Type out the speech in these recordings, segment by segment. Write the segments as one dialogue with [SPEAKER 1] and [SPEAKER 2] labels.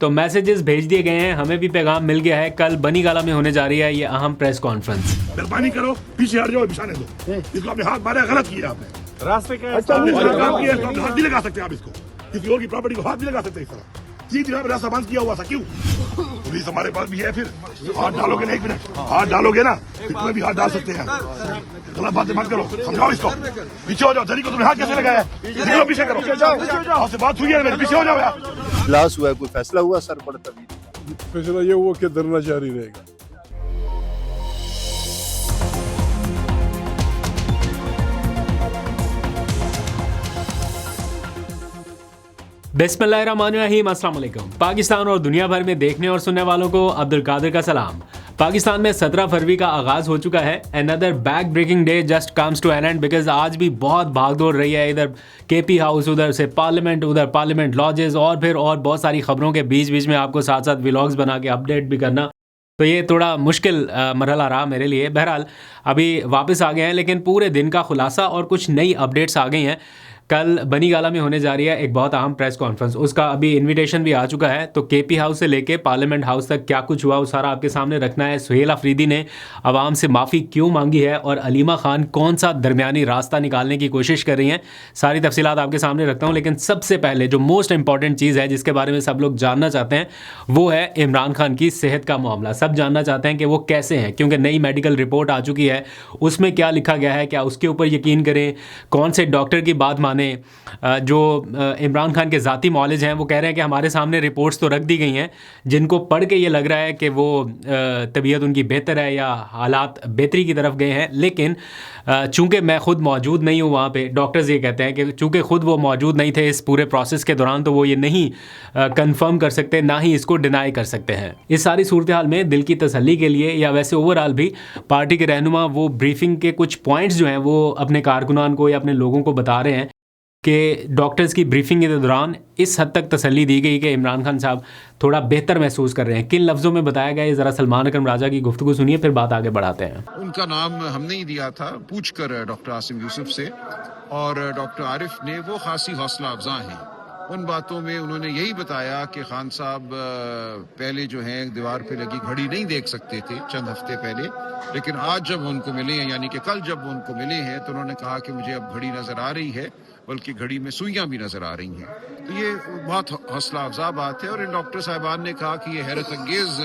[SPEAKER 1] तो मैसेजेस भेज दिए गए हैं, हमें भी पैगाम मिल गया है। कल बनीगाला में होने जा रही है ये अहम प्रेस कॉन्फ्रेंस।
[SPEAKER 2] मेहरबानी करो, पीछे हट जाओ, बिछाने दो। इसको आपने हाथ मारा, गलत किया आपने।
[SPEAKER 3] रास्ते का
[SPEAKER 2] आपने काम किया, तो हाथ भी लगा सकते हैं आप इसको। किसी और की प्रॉपर्टी को हाथ भी लगा सकते हैं इस तरह। सीधी राह रास्ता बंद किया हुआ था, क्यों? पुलिस हमारे पास भी है, फिर हाथ डालोगे ना, एक मिनट हाथ डालोगे ना, इसमें भी हाथ डाल सकते हैं। गलत बातें मत करो, समझाओ इसको। पीछे हो जाओ, जरी को तुमने हाथ कैसे लगाया? निकलो, पीछे करो, आपसे बात हुई है मेरी, पीछे हो जाओ यार।
[SPEAKER 4] इजलास हुआ है, कोई फैसला हुआ सर? पड़ता
[SPEAKER 3] फैसला ये हुआ कि धरना जारी रहेगा।
[SPEAKER 1] बिस्मिल्लाहिर्रहमानिर्रहीम, अस्सलाम वालेकुम। पाकिस्तान और दुनिया भर में देखने और सुनने वालों को अब्दुल कादिर का सलाम। पाकिस्तान में 17 फरवरी का आगाज हो चुका है। Another back breaking day just comes to an end because आज भी बहुत भागदौड़ रही है। इधर केपी हाउस, उधर से पार्लियामेंट, उधर पार्लियामेंट लॉजेस और फिर और बहुत सारी खबरों के बीच बीच में आपको साथ साथ व्लॉग्स बना के अपडेट भी करना, तो ये थोड़ा मुश्किल मरहला रहा मेरे लिए। बहरहाल अभी वापस आ गए हैं, लेकिन पूरे दिन का खुलासा और कुछ नई अपडेट्स आ गई हैं। कल बनीगाला में होने जा रही है एक बहुत अहम प्रेस कॉन्फ्रेंस, उसका अभी इनविटेशन भी आ चुका है। तो केपी हाउस से लेके पार्लियामेंट हाउस तक क्या कुछ हुआ वो सारा आपके सामने रखना है। सुहेल अफरीदी ने आवाम से माफ़ी क्यों मांगी है और अलीमा खान कौन सा दरमियानी रास्ता निकालने की कोशिश कर रही हैं, सारी तफसीलात आपके सामने रखता हूँ। लेकिन सबसे पहले जो मोस्ट इंपॉर्टेंट चीज़ है जिसके बारे में सब लोग जानना चाहते हैं वो है इमरान खान की सेहत का मामला। सब जानना चाहते हैं कि वो कैसे हैं, क्योंकि नई मेडिकल रिपोर्ट आ चुकी है। उसमें क्या लिखा गया है, क्या उसके ऊपर यकीन करें, कौन से डॉक्टर की बात माने। जो इमरान खान के ज़ाती मौलिज हैं वो कह रहे हैं कि हमारे सामने रिपोर्ट्स तो रख दी गई हैं जिनको पढ़ के ये लग रहा है कि वो तबीयत उनकी बेहतर है या हालात बेहतरी की तरफ गए हैं। लेकिन चूँकि मैं ख़ुद मौजूद नहीं हूँ वहाँ पे, डॉक्टर्स ये कहते हैं कि चूँकि ख़ुद वो मौजूद नहीं थे इस पूरे प्रोसेस के दौरान, तो वो ये नहीं कंफर्म कर सकते, ना ही इसको डिनाई कर सकते हैं। इस सारी सूरत हाल में दिल की तसल्ली के लिए या वैसे ओवरऑल भी पार्टी के रहनुमा वो ब्रीफिंग के कुछ पॉइंट्स जो हैं वो अपने कारकुनान को या अपने लोगों को बता रहे हैं कि डॉक्टर्स की ब्रीफिंग के दौरान इस हद तक तसल्ली दी गई कि इमरान खान साहब थोड़ा बेहतर महसूस कर रहे हैं। किन लफ्ज़ों में बताया गया है, ज़रा सलमान अकरम राजा की गुफ्तगू सुनिए, फिर बात आगे बढ़ाते हैं।
[SPEAKER 5] उनका नाम हमने ही दिया था पूछकर डॉक्टर आसिम यूसुफ से, और डॉक्टर आरिफ ने वो खासी हौसला अफजा हैं। उन बातों में उन्होंने यही बताया कि खान साहब पहले जो है दीवार पे लगी घड़ी नहीं देख सकते थे चंद हफ्ते पहले, लेकिन आज जब उनको मिले हैं, यानी कि कल जब उनको मिले हैं, तो उन्होंने कहा कि मुझे अब घड़ी नजर आ रही है, बल्कि घड़ी में सुइयां भी नजर आ रही हैं। तो ये बहुत हौसला अफजा बात है। और इन डॉक्टर साहिबान ने कहा कि ये हैरत अंगेज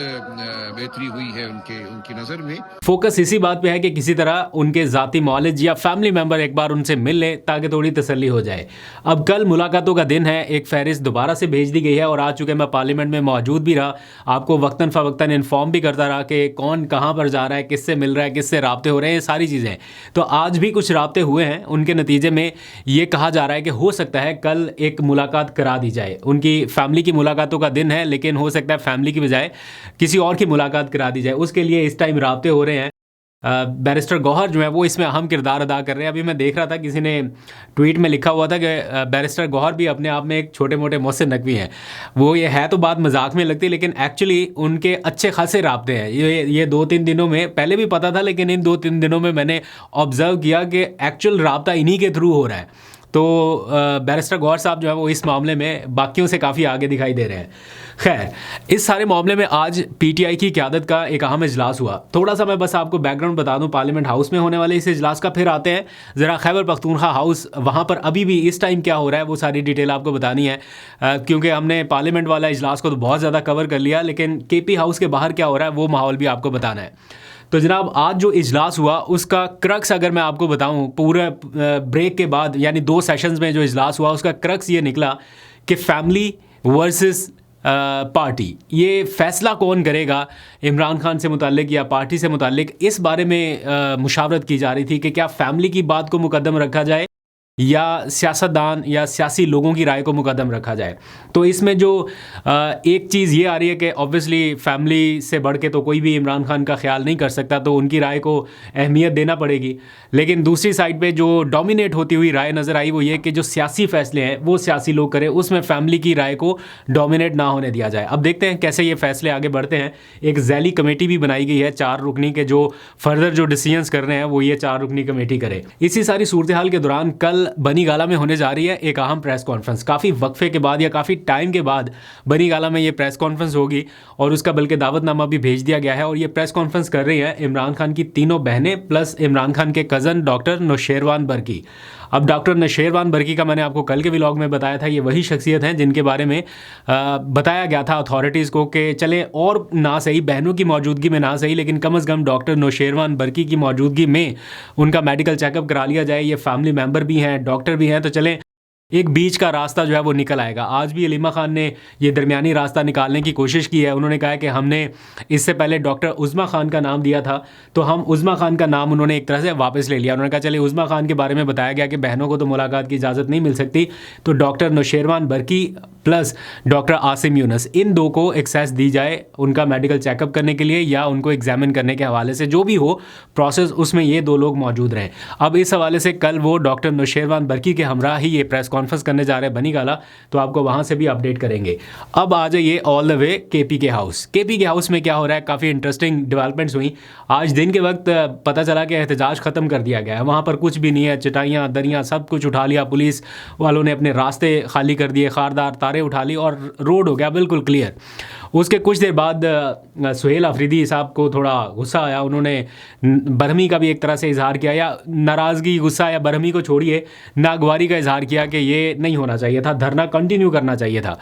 [SPEAKER 5] बेहतरी हुई है उनकी नज़र में।
[SPEAKER 1] फोकस इसी बात पे है कि किसी तरह उनके ज़ाती मौलिज या फैमिली मेम्बर एक बार उनसे मिल लें ताकि थोड़ी तसल्ली हो जाए। अब कल मुलाकातों का दिन है, एक फहरिस्त दोबारा से भेज दी गई है और आ चुके मैं पार्लियामेंट में मौजूद भी रहा, आपको वक्तन फ़वक्तन इन्फॉर्म भी करता रहा कि कौन कहाँ पर जा रहा है, किससे मिल रहा है, किससे राब्ते हो रहे हैं, ये सारी चीज़ें। तो आज भी कुछ राब्ते हुए हैं, उनके नतीजे में ये कहा जा रहा है कि हो सकता है कल एक मुलाकात करा दी जाए। उनकी फैमिली की मुलाकातों का दिन है, लेकिन हो सकता है फैमिली की बजाय किसी और की मुलाकात करा दी जाए। उसके लिए इस टाइम राब्ते हो रहे हैं। बैरिस्टर गौहर जो है वो इसमें अहम किरदार अदा कर रहे हैं। अभी मैं देख रहा था किसी ने ट्वीट में लिखा हुआ था कि बैरिस्टर गौहर भी अपने आप में एक छोटे मोटे मोहसिन नकवी हैं। वो ये है तो बात मजाक में लगती है, लेकिन एक्चुअली उनके अच्छे खासे राब्ते हैं। ये 2-3 दिनों में, पहले भी पता था लेकिन इन 2-3 दिनों में मैंने ऑब्जर्व किया कि एक्चुअल राब्ता इन्हीं के थ्रू हो रहा है। तो बैरिस्टर गौहर साहब जो है वो इस मामले में बाकियों से काफ़ी आगे दिखाई दे रहे हैं। खैर, इस सारे मामले में आज पीटीआई की क़यादत का एक अहम इजलास हुआ। थोड़ा सा मैं बस आपको बैकग्राउंड बता दूं पार्लियामेंट हाउस में होने वाले इस इजलास का, फिर आते हैं ज़रा खैबर पख्तूनख्वा हाउस, वहाँ पर अभी भी इस टाइम क्या हो रहा है वो सारी डिटेल आपको बतानी है। क्योंकि हमने पार्लियामेंट वाला इजलास को तो बहुत ज़्यादा कवर कर लिया, लेकिन केपी हाउस के बाहर क्या हो रहा है वो माहौल भी आपको बताना है। तो जनाब, आज जो इजलास हुआ उसका क्रक्स अगर मैं आपको बताऊं, पूरे ब्रेक के बाद यानी 2 सेशंस में जो इजलास हुआ उसका क्रक्स ये निकला कि फैमिली वर्सेस पार्टी, ये फैसला कौन करेगा इमरान खान से मुताल्लिक या पार्टी से मुताल्लिक, इस बारे में मुशावरत की जा रही थी कि क्या फैमिली की बात को मुकद्दम रखा जाए या सियासतदान या सियासी लोगों की राय को मुकद्दम रखा जाए। तो इसमें जो एक चीज़ ये आ रही है कि ऑब्वियसली फैमिली से बढ़ के तो कोई भी इमरान खान का ख्याल नहीं कर सकता, तो उनकी राय को अहमियत देना पड़ेगी। लेकिन दूसरी साइड पे जो डोमिनेट होती हुई राय नज़र आई वो ये कि जो सियासी फैसले हैं वो सियासी लोग करें, उसमें फैमिली की राय को डोमिनेट ना होने दिया जाए। अब देखते हैं कैसे ये फैसले आगे बढ़ते हैं। एक जैली कमेटी भी बनाई गई है 4 रुकनी के, जो फर्दर जो डिसीजंस कर रहे हैं वो ये 4 रुकनी कमेटी करे। इसी सारी सूरत हाल के दौरान कल कल बनीगाला में होने जा रही है एक अहम प्रेस कॉन्फ्रेंस। काफ़ी वक्फे के बाद या काफ़ी टाइम के बाद बनीगाला में ये प्रेस कॉन्फ्रेंस होगी और उसका बल्कि दावतनामा भी भेज दिया गया है। और ये प्रेस कॉन्फ्रेंस कर रही हैं इमरान खान की तीनों बहनें प्लस इमरान खान के कज़न डॉक्टर नौशेरवान बरकी। अब डॉक्टर नौशेरवान बरकी का मैंने आपको कल के व्लॉग में बताया था, ये वही शख्सियत हैं जिनके बारे में बताया गया था अथॉरिटीज़ को कि चले और ना सही बहनों की मौजूदगी में ना सही, लेकिन कम से कम डॉक्टर नौशेरवान बरकी की मौजूदगी में उनका मेडिकल चेकअप करा लिया जाए। ये फैमिली मेम्बर भी हैं, डॉक्टर भी हैं, तो चलें एक बीच का रास्ता जो है वो निकल आएगा। आज भी अलीमा खान ने ये दरमियानी रास्ता निकालने की कोशिश की है। उन्होंने कहा है कि हमने इससे पहले डॉक्टर उज़्मा खान का नाम दिया था, तो हम उज़्मा खान का नाम उन्होंने एक तरह से वापस ले लिया। उन्होंने कहा चलिए उज़्मा खान के बारे में बताया गया कि बहनों को तो मुलाकात की इजाज़त नहीं मिल सकती, तो doctor Nausherwan Barki plus doctor Asim Younus, इन दो को एक्सेस दी जाए उनका मेडिकल चेकअप करने के लिए या उनको एग्जामिन करने के हवाले से, जो भी हो प्रोसेस, उसमें ये दो लोग मौजूद रहें। अब इस हवाले से कल वो डॉक्टर नौशेरवान बरकी के हमरा ही ये प्रेस कॉन्फ्रेंस करने जा रहे हैं बनीगाला, तो आपको वहाँ से भी अपडेट करेंगे। अब आ जाइए ऑल द वे केपी के हाउस। केपी के हाउस में क्या हो रहा है, काफ़ी इंटरेस्टिंग डेवलपमेंट्स हुई। आज दिन के वक्त पता चला कि एहतजाज ख़त्म कर दिया गया है, वहाँ पर कुछ भी नहीं है, चटाइयाँ दरियाँ सब कुछ उठा लिया, पुलिस वालों ने अपने रास्ते खाली कर दिए, खारदार तारे उठा ली और रोड हो गया बिल्कुल क्लियर। उसके कुछ देर बाद सुहेल अफरीदी साहब को थोड़ा गुस्सा आया, उन्होंने बरहमी का भी एक तरह से इजहार किया, या नाराज़गी, गुस्सा या बरहमी को छोड़िए, नागवारी का इजहार किया कि ये नहीं होना चाहिए था, धरना कंटिन्यू करना चाहिए था।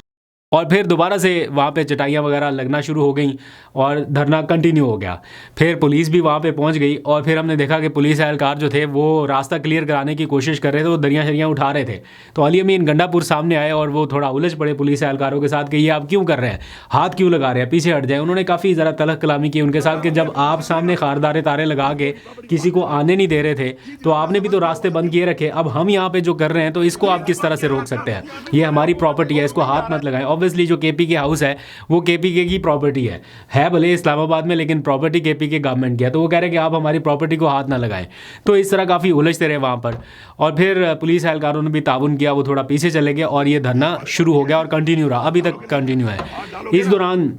[SPEAKER 1] और फिर दोबारा से वहाँ पे चटाइयाँ वगैरह लगना शुरू हो गई और धरना कंटिन्यू हो गया। फिर पुलिस भी वहाँ पे पहुँच गई और फिर हमने देखा कि पुलिस एहलकार जो थे वो रास्ता क्लियर कराने की कोशिश कर रहे थे, वो दरियाँ शरियाँ उठा रहे थे। तो अली अमीन गंडापुर सामने आए और वो थोड़ा उलझ पड़े पुलिस एहलकारों के साथ कि ये आप क्यों कर रहे हैं, हाथ क्यों लगा रहे हैं, पीछे हट जाए। उन्होंने काफ़ी ज़रा तलख कलामी की उनके साथ कि जब आप सामने खारदारे तारे लगा के किसी को आने नहीं दे रहे थे तो आपने भी तो रास्ते बंद किए रखे, अब हम यहाँ पे जो कर रहे हैं तो इसको आप किस तरह से रोक सकते हैं, ये हमारी प्रॉपर्टी है, इसको हाथ मत लगाएं। ऑब्वियसली जो केपी के हाउस है वो केपी के की प्रॉपर्टी है भले इस्लामाबाद में, लेकिन प्रॉपर्टी केपी के गवर्नमेंट की है, तो वो कह रहे हैं कि आप हमारी प्रॉपर्टी को हाथ ना लगाएं। तो इस तरह काफ़ी उलझते रहे वहाँ पर और फिर पुलिस एहलकारों ने भी ताउन किया, वो थोड़ा पीछे चले गए और ये धरना शुरू हो गया और कंटिन्यू रहा, अभी तक कंटिन्यू है। इस दौरान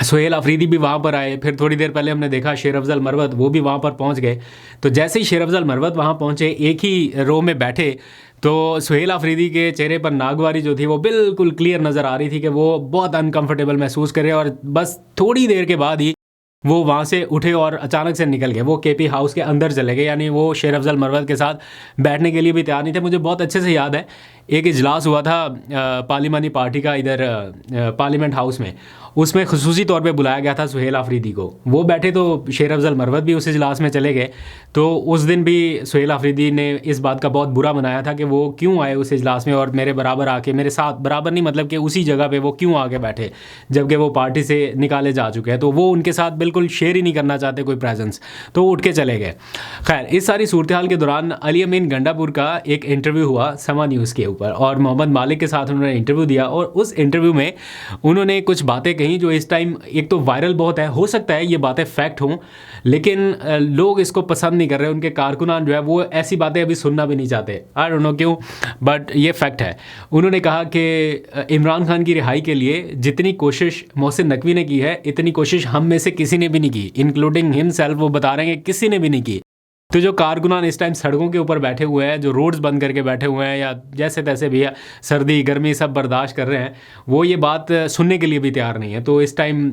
[SPEAKER 1] सुहेल अफरीदी भी वहाँ पर आए। फिर थोड़ी देर पहले हमने देखा शेर अफजल मरवत, वो भी वहाँ पर पहुँच गए। तो जैसे ही शेर अफजल मरवत वहाँ पहुँचे, एक ही रो में बैठे, तो सुहेल अफरीदी के चेहरे पर नागवारी जो थी वो बिल्कुल क्लियर नज़र आ रही थी कि वो बहुत अनकंफर्टेबल महसूस कर रहे हैं। और बस थोड़ी देर के बाद ही वो वहाँ से उठे और अचानक से निकल गए, वो केपी हाउस के अंदर चले गए, यानी वो शेर अफजल मरवत के साथ बैठने के लिए भी तैयार नहीं थे। मुझे बहुत अच्छे से याद है एक इजलास हुआ था पार्लिमानी पार्टी का इधर पार्लियामेंट हाउस में, उसमें खुसूसी तौर पे बुलाया गया था सुहेल अफरीदी को, वो बैठे तो शेर अफजल मरवत भी उस इजलास में चले गए। तो उस दिन भी सुहेल अफरीदी ने इस बात का बहुत बुरा मनाया था कि वो क्यों आए उस इजलास में और मेरे बराबर आके, मेरे साथ बराबर नहीं मतलब कि उसी जगह पे वो क्यों आके बैठे जबकि वो पार्टी से निकाले जा चुके हैं, तो वो उनके साथ बिल्कुल शेयर ही नहीं करना चाहते कोई प्रेजेंस, तो उठ के चले गए। खैर इस सारी सूरत हाल के दौरान अली अमीन गंडापुर का एक इंटरव्यू हुआ समा न्यूज़ के ऊपर और मोहम्मद मालिक के साथ उन्होंने इंटरव्यू दिया और उस इंटरव्यू में उन्होंने कुछ बातें कहीं जो इस टाइम एक तो वायरल बहुत है, हो सकता है ये बातें फैक्ट हों लेकिन लोग इसको पसंद नहीं कर रहे, उनके कारकुनान जो है वो ऐसी बातें अभी सुनना भी नहीं चाहते, आई डोंट नो क्यों, बट ये फैक्ट है। उन्होंने कहा कि इमरान खान की रिहाई के लिए जितनी कोशिश मोहसिन नकवी ने की है इतनी कोशिश हम में से किसी ने भी नहीं की, इंक्लूडिंग हिमसेल्फ, वो बता रहे हैं कि किसी ने भी नहीं की। तो जो कारकुनान इस टाइम सड़कों के ऊपर बैठे हुए हैं, जो रोड्स बंद करके बैठे हुए हैं या जैसे तैसे भी है, सर्दी गर्मी सब बर्दाश्त कर रहे हैं, वो ये बात सुनने के लिए भी तैयार नहीं है। तो इस टाइम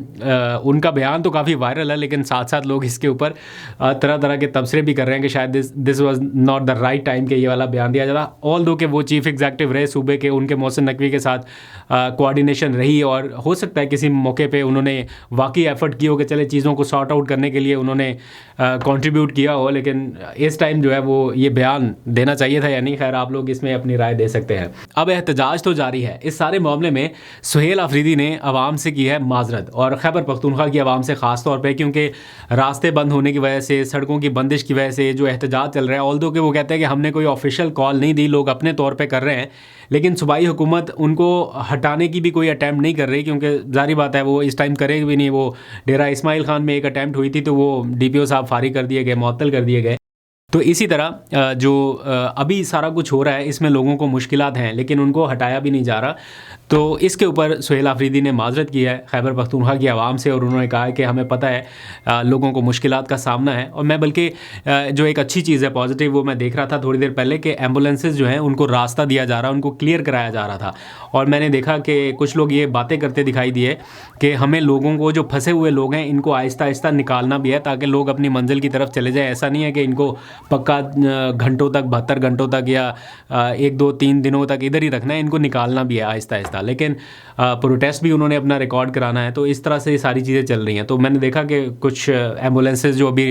[SPEAKER 1] उनका बयान तो काफ़ी वायरल है लेकिन साथ साथ लोग इसके ऊपर तरह तरह के तबसरे भी कर रहे हैं कि शायद this was not the right time कि ये वाला बयान दिया जाता। ऑल दो कि वो चीफ एग्जीक्यूटिव रहे सूबे के, उनके मोहसिन नकवी के साथ कोऑर्डिनेशन रही और हो सकता है किसी मौके पे उन्होंने वाकई एफर्ट किया हो कि चले चीज़ों को सॉर्ट आउट करने के लिए उन्होंने कंट्रीब्यूट किया हो, लेकिन इस टाइम जो है वो ये बयान देना चाहिए था या नहीं। खैर आप लोग इसमें अपनी राय दे सकते हैं। अब एहतजाज तो जारी है। इस सारे मामले में सुहेल अफरीदी ने आवाम से की है माजरत और खैबर पख्तूनख्वा की आवाम से ख़ास तौर पे, क्योंकि रास्ते बंद होने की वजह से, सड़कों की बंदिश की वजह से जो एहतजाज चल रहा है, ऑल्दो कि वो कहते हैं कि हमने कोई ऑफिशियल कॉल नहीं दी, लोग अपने तौर पर कर रहे हैं, लेकिन सूबाई हुकूमत उनको हटाने की भी कोई अटैम्प्ट नहीं कर रही, क्योंकि जारी बात है वो इस टाइम करेगी भी नहीं। वो डेरा इस्माइल खान में एक अटैम्प्ट हुई थी तो वो DPO साहब फारिग कर दिए गए, मुअत्तल कर दिए गए। तो इसी तरह जो अभी सारा कुछ हो रहा है इसमें लोगों को मुश्किलात हैं लेकिन उनको हटाया भी नहीं जा रहा। तो इसके ऊपर सुहेल आफरीदी ने माजरत की है खैबर पख्तूनख्वा की आवाम से और उन्होंने कहा है कि हमें पता है लोगों को मुश्किलात का सामना है। और मैं बल्कि जो एक अच्छी चीज़ है पॉजिटिव वो मैं देख रहा था थोड़ी देर पहले कि एम्बुलेंसेज जो हैं उनको रास्ता दिया जा रहा है, उनको क्लियर कराया जा रहा था। और मैंने देखा कि कुछ लोग ये बातें करते दिखाई दिए कि हमें लोगों को जो फंसे हुए लोग हैं इनको आहिस्ता आहिस्ता निकालना भी है ताकि लोग अपनी मंजिल की तरफ चले जाए। ऐसा नहीं है कि इनको पक्का घंटों तक 72 घंटों तक या 1 2 3 दिनों तक इधर ही रखना है, इनको निकालना भी है आहिस्ता आहिस्ता। लेकिन प्रोटेस्ट भी उन्होंने अपना रिकॉर्ड कराना है। तो इस तरह से ये सारी चीज़ें चल रही हैं। तो मैंने देखा कि कुछ एम्बुलेंसेज जो अभी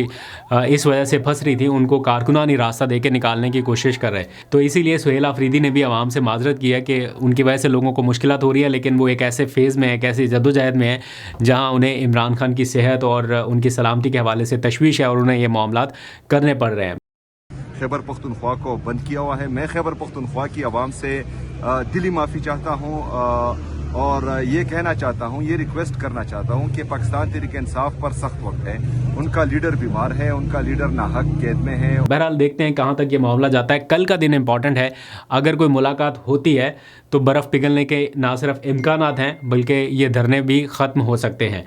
[SPEAKER 1] इस वजह से फंस रही थी उनको कारकुनानी रास्ता दे के निकालने की कोशिश कर रहे हैं। तो इसीलिए सुहेल आफरीदी ने भी आवाम से माजरत की है कि उनकी वजह से लोगों को मुश्किलात हो रही है लेकिन वो एक ऐसे फेज़ में है, एक ऐसी जद्दोजहद में है जहाँ उन्हें इमरान खान की सेहत और उनकी सलामती के हवाले से तशवीश है और उन्हें ये मामलात करने पड़ रहे हैं।
[SPEAKER 6] खैबर पख्तूनख्वा को बंद किया हुआ है। मैं खैबर पख्तूनख्वा की आवाम से दिली माफ़ी चाहता हूँ और ये कहना चाहता हूँ, ये रिक्वेस्ट करना चाहता हूँ कि पाकिस्तान तहरीक इंसाफ पर सख्त वक्त है। उनका लीडर बीमार है, उनका लीडर नाहक कैद में है।
[SPEAKER 1] बहरहाल देखते हैं कहाँ तक ये मामला जाता है। कल का दिन इम्पॉर्टेंट है। अगर कोई मुलाकात होती है तो बर्फ़ पिघलने के ना सिर्फ इम्कानात हैं बल्कि ये धरने भी ख़त्म हो सकते हैं।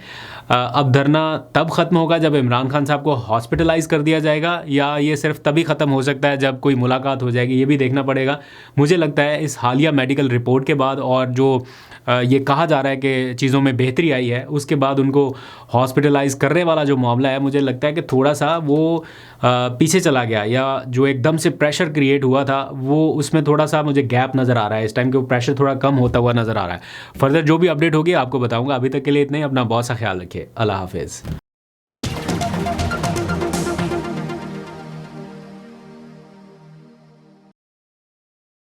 [SPEAKER 1] अब धरना तब ख़त्म होगा जब इमरान खान साहब को हॉस्पिटलाइज़ कर दिया जाएगा या ये सिर्फ तभी ख़त्म हो सकता है जब कोई मुलाकात हो जाएगी, ये भी देखना पड़ेगा। मुझे लगता है इस हालिया मेडिकल रिपोर्ट के बाद और जो ये कहा जा रहा है कि चीज़ों में बेहतरी आई है उसके बाद उनको हॉस्पिटलाइज़ करने वाला जो मामला है मुझे लगता है कि थोड़ा सा वो पीछे चला गया या जो एकदम से प्रेशर क्रिएट हुआ था वो उसमें थोड़ा सा मुझे गैप नज़र आ रहा है इस टाइम, कि वो प्रेशर थोड़ा कम होता हुआ नज़र आ रहा है। फर्दर जो भी अपडेट होगी आपको बताऊंगा। अभी तक के लिए इतना ही। अपना बहुत सा ख्याल रखिए। अल्लाह हाफिज़।